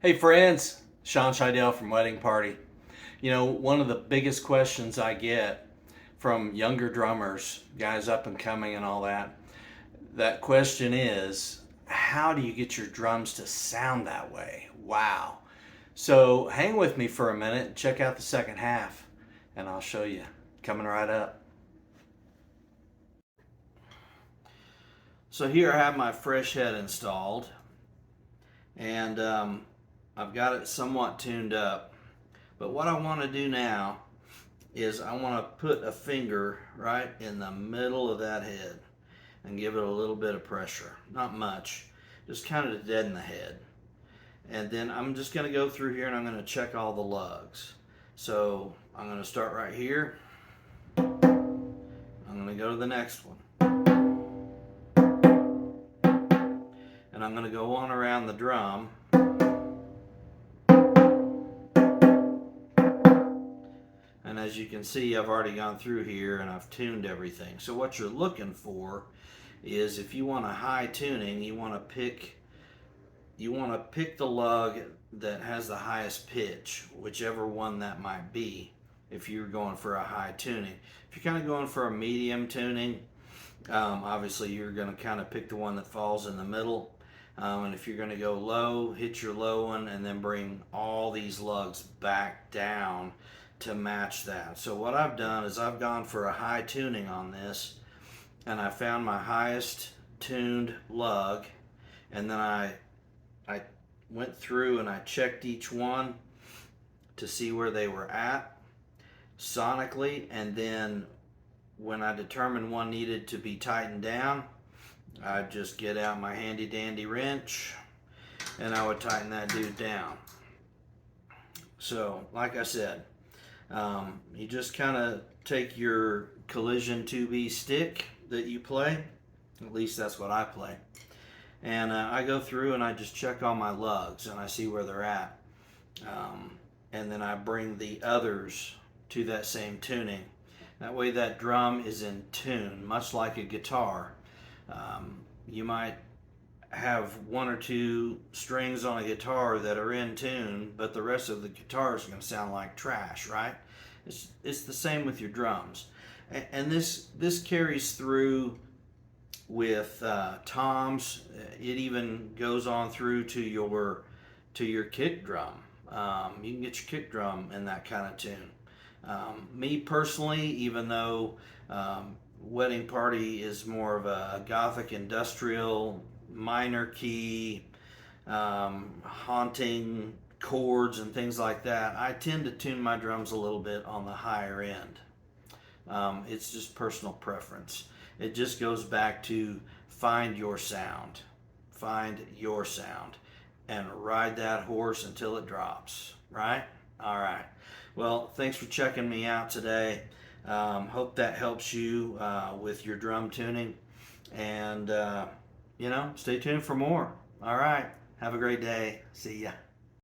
Hey friends, Sean Scheidel from Wedding Party. You know, one of the biggest questions I get from younger drummers, guys up and coming and all that question is, how do you get your drums to sound that way? Wow. So hang with me for a minute and check out the second half, and I'll show you. Coming right up. So here I have my fresh head installed, and I've got it somewhat tuned up. But what I want to do now is I want to put a finger right in the middle of that head and give it a little bit of pressure. Not much, just kind of to deaden the head. And then I'm just going to go through here and I'm going to check all the lugs. So I'm going to start right here. I'm going to go to the next one. And I'm going to go on around the drum. And as you can see, I've already gone through here and I've tuned everything. So what you're looking for is, if you want a high tuning, you want to pick the lug that has the highest pitch, whichever one that might be, if you're going for a high tuning. If you're kind of going for a medium tuning, obviously you're going to kind of pick the one that falls in the middle. And if you're going to go low, hit your low one and then bring all these lugs back down to match that. So what I've done is I've gone for a high tuning on this, and I found my highest tuned lug, and then I went through and I checked each one to see where they were at sonically, and then when I determined one needed to be tightened down, I'd just get out my handy dandy wrench and I would tighten that dude down. So like I said, you just kind of take your Collision 2B stick that you play, at least that's what I play, and I go through and I just check all my lugs and I see where they're at, and then I bring the others to that same tuning. That way that drum is in tune, much like a guitar. You might have one or two strings on a guitar that are in tune, but the rest of the guitar is going to sound like trash, right? It's the same with your drums. And this carries through with toms. It even goes on through to your kick drum. You can get your kick drum in that kind of tune. Me personally, even though Wedding Party is more of a gothic industrial minor key, haunting chords and things like that, I tend to tune my drums a little bit on the higher end. It's just personal preference. It just goes back to find your sound, and ride that horse until it drops, right? All right. Well, thanks for checking me out today. Hope that helps you with your drum tuning, and stay tuned for more. All right. Have a great day. See ya.